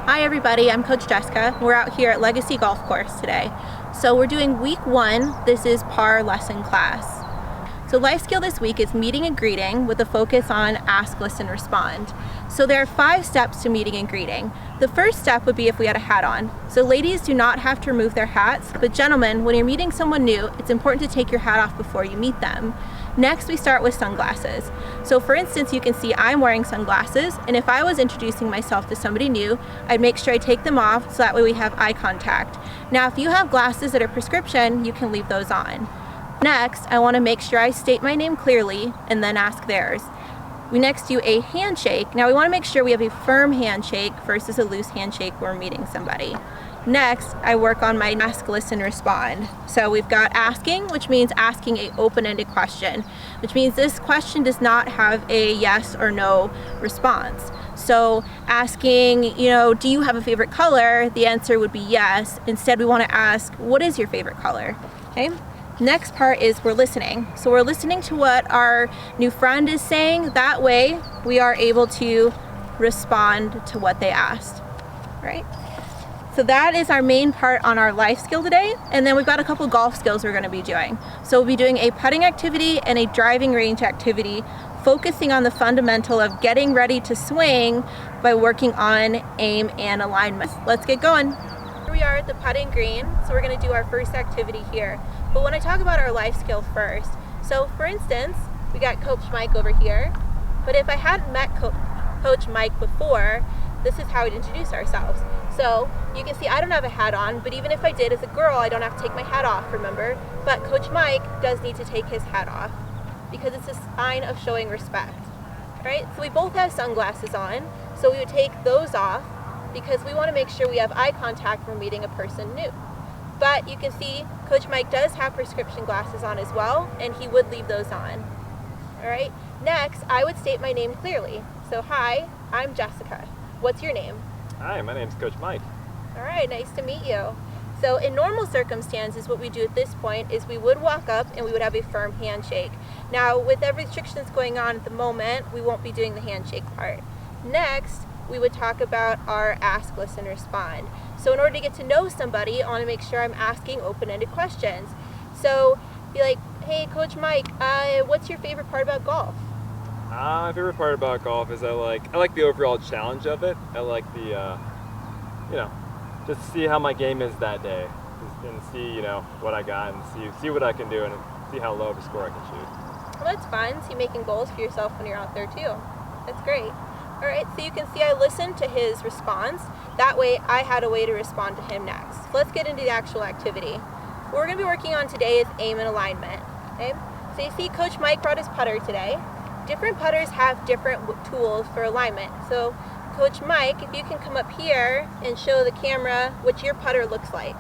Hi everybody, I'm Coach Jessica. We're out here at Legacy Golf Course today. So we're doing week 1. This is par lesson class. So life skill this week is meeting and greeting with a focus on ask, listen, respond. So there are 5 steps to meeting and greeting. The first step would be if we had a hat on. So ladies do not have to remove their hats, but gentlemen, when you're meeting someone new, it's important to take your hat off before you meet them. Next, we start with sunglasses. So for instance, you can see I'm wearing sunglasses, and if I was introducing myself to somebody new, I'd make sure I take them off so that way we have eye contact. Now, if you have glasses that are prescription, you can leave those on. Next, I want to make sure I state my name clearly and then ask theirs. We next do a handshake. Now we want to make sure we have a firm handshake versus a loose handshake when we're meeting somebody. Next, I work on my ask, listen, respond. So we've got asking, which means asking an open-ended question, which means this question does not have a yes or no response. So asking, do you have a favorite color? The answer would be yes. Instead, we want to ask, what is your favorite color? Okay. Next part is we're listening. So we're listening to what our new friend is saying. That way we are able to respond to what they asked, right? So that is our main part on our life skill today. And then we've got a couple golf skills we're going to be doing. So we'll be doing a putting activity and a driving range activity, focusing on the fundamental of getting ready to swing by working on aim and alignment. Let's get going. Here we are at the putting green. So we're going to do our first activity here. But when I talk about our life skill first, so for instance, we got Coach Mike over here, but if I hadn't met Coach Mike before, this is how we'd introduce ourselves. So you can see I don't have a hat on, but even if I did as a girl, I don't have to take my hat off, remember? But Coach Mike does need to take his hat off because it's a sign of showing respect, right? So we both have sunglasses on, so we would take those off because we want to make sure we have eye contact when meeting a person new. But you can see Coach Mike does have prescription glasses on as well, and he would leave those on. All right, next, I would state my name clearly. So hi, I'm Jessica. What's your name? Hi, my name's Coach Mike. All right, nice to meet you. So in normal circumstances, what we do at this point is we would walk up and we would have a firm handshake. Now, with the restrictions going on at the moment, we won't be doing the handshake part. Next, we would talk about our ask, listen, respond. So in order to get to know somebody, I want to make sure I'm asking open-ended questions. So be like, hey, Coach Mike, what's your favorite part about golf? My favorite part about golf is I like the overall challenge of it. I like the, just see how my game is that day and see, what I got and see what I can do and see how low of a score I can shoot. Well, that's fun. So you're making goals for yourself when you're out there too. That's great. All right, so you can see I listened to his response. That way I had a way to respond to him next. So let's get into the actual activity. What we're going to be working on today is aim and alignment. Okay? So you see Coach Mike brought his putter today. Different putters have different tools for alignment. So Coach Mike, if you can come up here and show the camera what your putter looks like.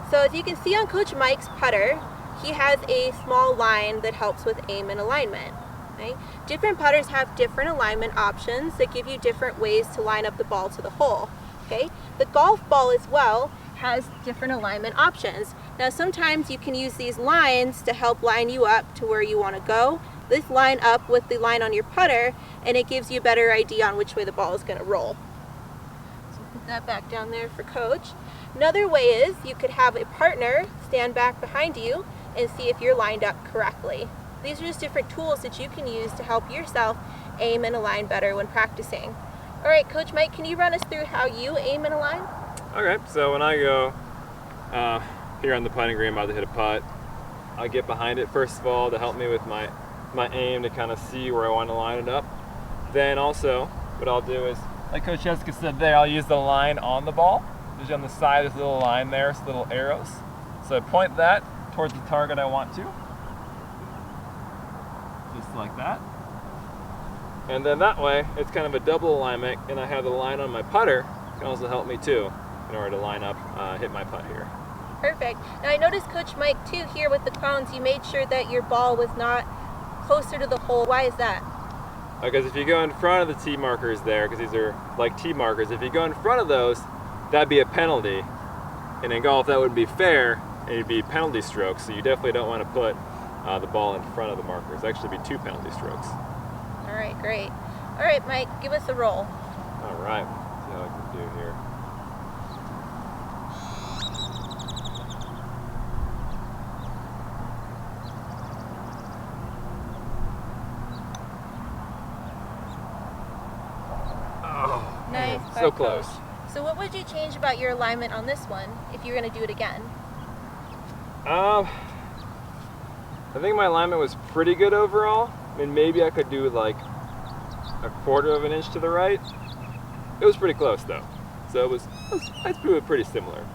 So as you can see on Coach Mike's putter, he has a small line that helps with aim and alignment. Okay? Different putters have different alignment options that give you different ways to line up the ball to the hole. Okay? The golf ball as well has different alignment options. Now sometimes you can use these lines to help line you up to where you want to go. This line up with the line on your putter and it gives you a better idea on which way the ball is going to roll. So put that back down there for Coach. Another way is you could have a partner stand back behind you and see if you're lined up correctly. These are just different tools that you can use to help yourself aim and align better when practicing. All right, Coach Mike, can you run us through how you aim and align? Okay, so when I go here on the putting green, I'm about to hit a putt, I'll get behind it first of all to help me with my aim to kind of see where I want to line it up. Then also, what I'll do is, like Coach Jessica said there, I'll use the line on the ball. There's on the side, there's a little line there, so little arrows. So I point that towards the target I want to. Just like that. And then that way, it's kind of a double alignment, and I have the line on my putter can also help me too in order to line up, hit my putt here. Perfect. Now I noticed Coach Mike too here with the cones, you made sure that your ball was not closer to the hole. Why is that? Because if you go in front of the tee markers there, because these are like tee markers, if you go in front of those, that'd be a penalty. And in golf, that wouldn't be fair, and it'd be penalty strokes, so you definitely don't want to put the ball in front of the markers. Actually be 2 penalty strokes. All right, great. All right, Mike, give us a roll. All right, how I can do here. Oh, Nice. man, so close. So what would you change about your alignment on this one if you were going to do it again? I think my alignment was pretty good overall. I mean, maybe I could do like a quarter of an inch to the right. It was pretty close though. So I'd prove it pretty similar.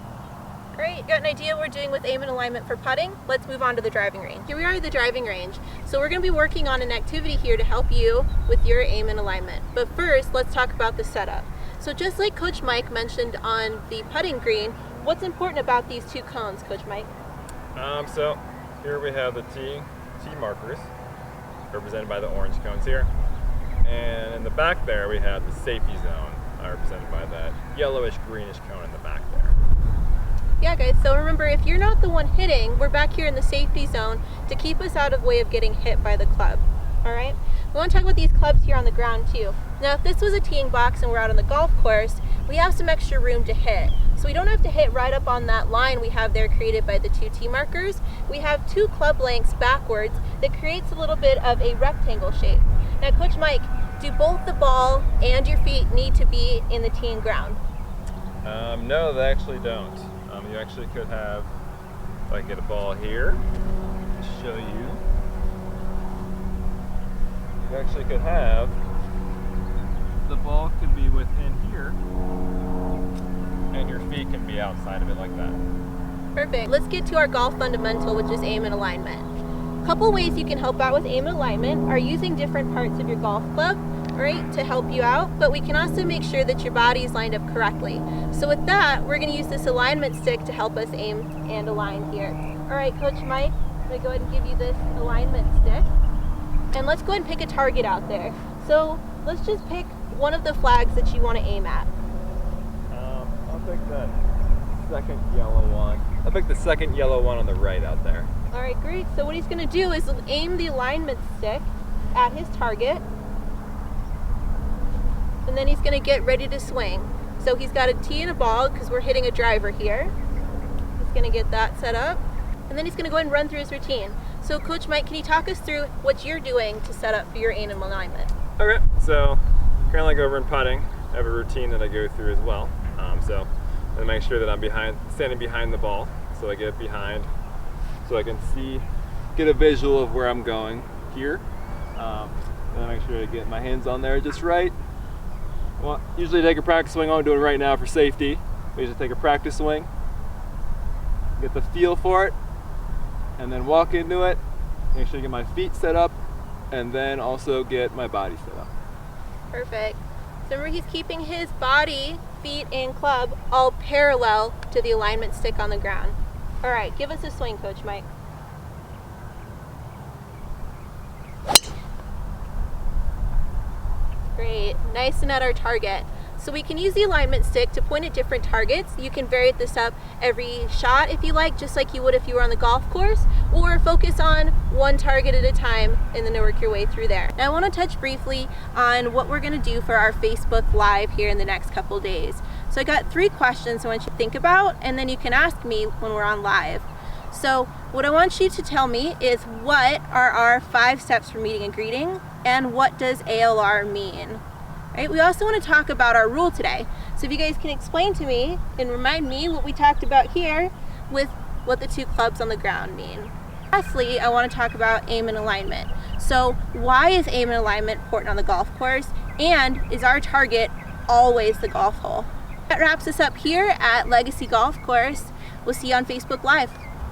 Great, got an idea what we're doing with aim and alignment for putting? Let's move on to the driving range. Here we are at the driving range. So we're gonna be working on an activity here to help you with your aim and alignment. But first, let's talk about the setup. So just like Coach Mike mentioned on the putting green, what's important about these two cones, Coach Mike? So here we have the tee markers, represented by the orange cones here. And in the back there, we have the safety zone, represented by that yellowish greenish cone in the back there. Yeah guys, so remember, if you're not the one hitting, we're back here in the safety zone to keep us out of the way of getting hit by the club. All right? We want to talk about these clubs here on the ground too. Now, if this was a teeing box and we're out on the golf course, we have some extra room to hit. So we don't have to hit right up on that line we have there created by the two tee markers. We have two club lengths backwards that creates a little bit of a rectangle shape. Now, Coach Mike, do both the ball and your feet need to be in the teeing ground? No, they actually don't. You actually could have, if I get a ball here, to show you, you actually could have, the ball could be within here, and your feet can be outside of it like that. Perfect. Let's get to our golf fundamental, which is aim and alignment. A couple ways you can help out with aim and alignment are using different parts of your golf club, right, to help you out, but we can also make sure that your body is lined up correctly. So with that, we're going to use this alignment stick to help us aim and align here. All right, Coach Mike, I'm going to go ahead and give you this alignment stick. And let's go ahead and pick a target out there. So let's just pick one of the flags that you want to aim at. I'll pick the second yellow one. I'll pick the second yellow one on the right out there. All right, great. So what he's going to do is aim the alignment stick at his target, and then he's going to get ready to swing. So he's got a tee and a ball because we're hitting a driver here. He's going to get that set up, and then he's going to go ahead and run through his routine. So Coach Mike, can you talk us through what you're doing to set up for your aim and alignment? Okay, so kind of like over in putting, I have a routine that I go through as well. So I make sure that I'm standing behind the ball, so I get behind, so I can get a visual of where I'm going here. And I make sure to get my hands on there just right. Well, usually take a practice swing. I'm doing right now for safety. We usually take a practice swing, get the feel for it, and then walk into it. Make sure to get my feet set up, and then also get my body set up. Perfect. So remember, he's keeping his body, feet, and club all parallel to the alignment stick on the ground. All right, give us a swing, Coach Mike. Great, nice and at our target. So we can use the alignment stick to point at different targets. You can vary this up every shot if you like, just like you would if you were on the golf course, or focus on one target at a time and then work your way through there. Now I want to touch briefly on what we're going to do for our Facebook Live here in the next couple days. So I got 3 questions I want you to think about, and then you can ask me when we're on live. So what I want you to tell me is, what are our 5 steps for meeting and greeting, and what does ALR mean? Right? We also want to talk about our rule today. So if you guys can explain to me and remind me what we talked about here with what the 2 clubs on the ground mean. Lastly, I want to talk about aim and alignment. So why is aim and alignment important on the golf course, and is our target always the golf hole? That wraps us up here at Legacy Golf Course. We'll see you on Facebook Live.